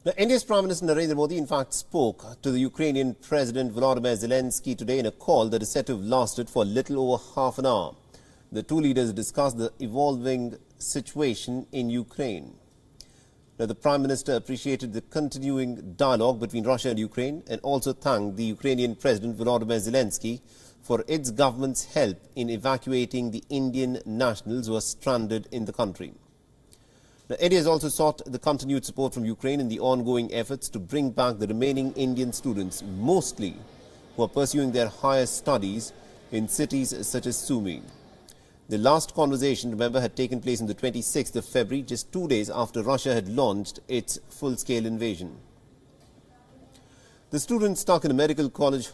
Now, India's Prime Minister Narendra Modi, in fact, spoke to the Ukrainian President Volodymyr Zelensky today in a call that is said to have lasted for a little over half an hour. The two leaders discussed the evolving situation in Ukraine. Now, the Prime Minister appreciated the continuing dialogue between Russia and Ukraine and also thanked the Ukrainian President Volodymyr Zelensky for its government's help in evacuating the Indian nationals who are stranded in the country. Now, India has also sought the continued support from Ukraine in the ongoing efforts to bring back the remaining Indian students, mostly who are pursuing their higher studies in cities such as Sumy. The last conversation, remember, had taken place on the 26th of February, just 2 days after Russia had launched its full-scale invasion. The students stuck in a medical college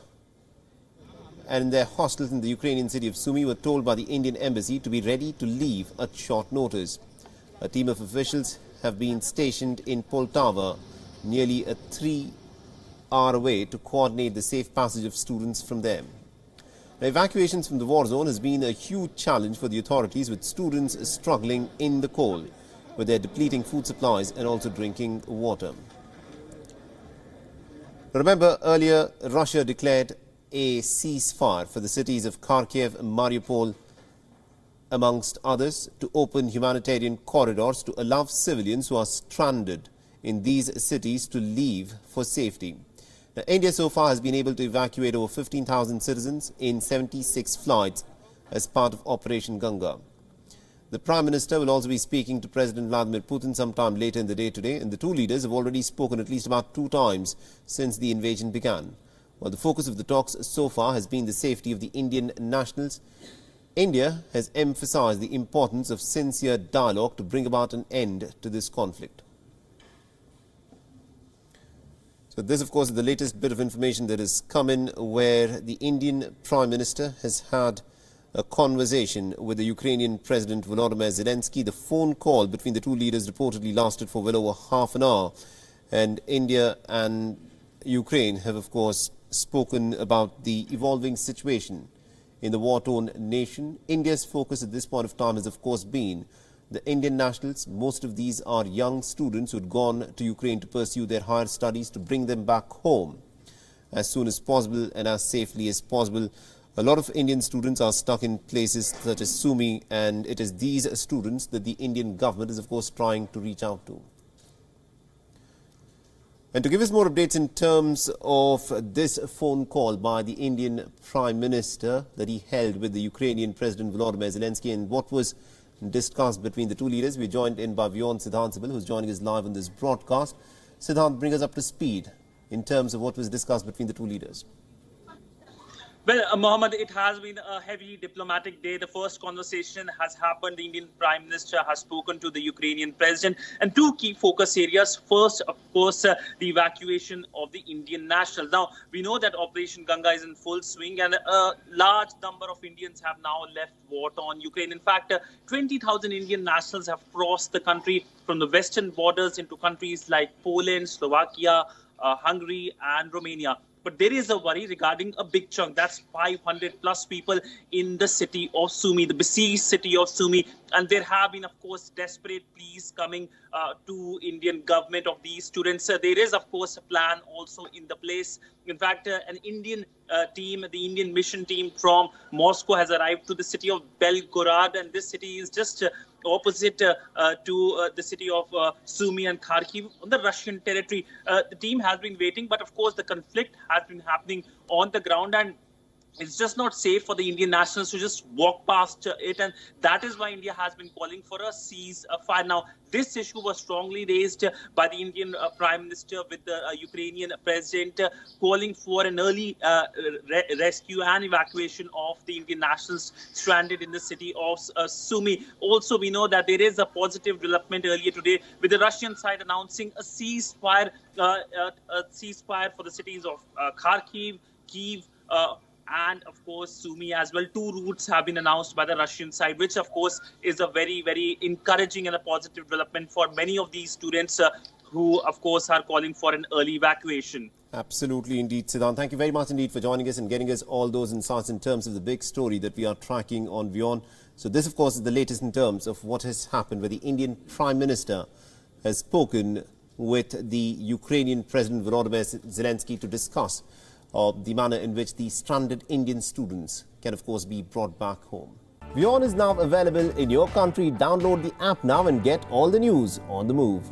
and in their hostels in the Ukrainian city of Sumy were told by the Indian embassy to be ready to leave at short notice. A team of officials have been stationed in Poltava, nearly a 3-hour away, to coordinate the safe passage of students from there. Now, evacuations from the war zone has been a huge challenge for the authorities, with students struggling in the cold with their depleting food supplies and also drinking water. Remember, earlier Russia declared a ceasefire for the cities of Kharkiv and Mariupol, amongst others, to open humanitarian corridors to allow civilians who are stranded in these cities to leave for safety. Now, India so far has been able to evacuate over 15,000 citizens in 76 flights as part of Operation Ganga. The Prime Minister will also be speaking to President Vladimir Putin sometime later in the day today, and the two leaders have already spoken at least about 2 times since the invasion began. While the focus of the talks so far has been the safety of the Indian nationals, India has emphasized the importance of sincere dialogue to bring about an end to this conflict. So this, of course, is the latest bit of information that has come in, where the Indian Prime Minister has had a conversation with the Ukrainian President Volodymyr Zelensky. The phone call between the two leaders reportedly lasted for well over half an hour, and India and Ukraine have, of course, spoken about the evolving situation in the war-torn nation. India's focus at this point of time has, of course, been the Indian nationals. Most of these are young students who had gone to Ukraine to pursue their higher studies, to bring them back home as soon as possible and as safely as possible. A lot of Indian students are stuck in places such as Sumy, and it is these students that the Indian government is, of course, trying to reach out to. And to give us more updates in terms of this phone call by the Indian Prime Minister that he held with the Ukrainian President Volodymyr Zelensky and what was discussed between the two leaders, we're joined in by Vyon Siddhantsibal, who's joining us live on this broadcast. Siddhant, bring us up to speed in terms of what was discussed between the two leaders. Well, Mohammed, it has been a heavy diplomatic day. The first conversation has happened. The Indian Prime Minister has spoken to the Ukrainian President, and 2 key focus areas. First, of course, the evacuation of the Indian nationals. Now, we know that Operation Ganga is in full swing, and a large number of Indians have now left war-torn Ukraine. In fact, 20,000 Indian nationals have crossed the country from the western borders into countries like Poland, Slovakia, Hungary, and Romania. But there is a worry regarding a big chunk. That's 500 plus people in the city of Sumy, the besieged city of Sumy. And there have been, of course, desperate pleas coming to Indian government of these students. There is, of course, a plan also in the place. In fact, an Indian team, the Indian mission team from Moscow has arrived to the city of Belgorod. And this city is just opposite to the city of Sumy and Kharkiv on the Russian territory. The team has been waiting, but of course the conflict has been happening on the ground, and it's just not safe for the Indian nationals to just walk past it, and that is why India has been calling for a ceasefire. Now, this issue was strongly raised by the Indian Prime Minister with the Ukrainian President, calling for an early rescue and evacuation of the Indian nationals stranded in the city of Sumy. Also, we know that there is a positive development earlier today with the Russian side announcing a ceasefire for the cities of Kharkiv, Kyiv, and of course Sumy as well. 2 routes have been announced by the Russian side, which of course is a very, very encouraging and a positive development for many of these students who of course are calling for an early evacuation. Absolutely indeed, Siddhant. Thank you very much indeed for joining us and getting us all those insights in terms of the big story that we are tracking on Vyon. So this, of course, is the latest in terms of what has happened, where the Indian Prime Minister has spoken with the Ukrainian President Volodymyr Zelensky to discuss the manner in which the stranded Indian students can, of course, be brought back home. WION is now available in your country. Download the app now and get all the news on the move.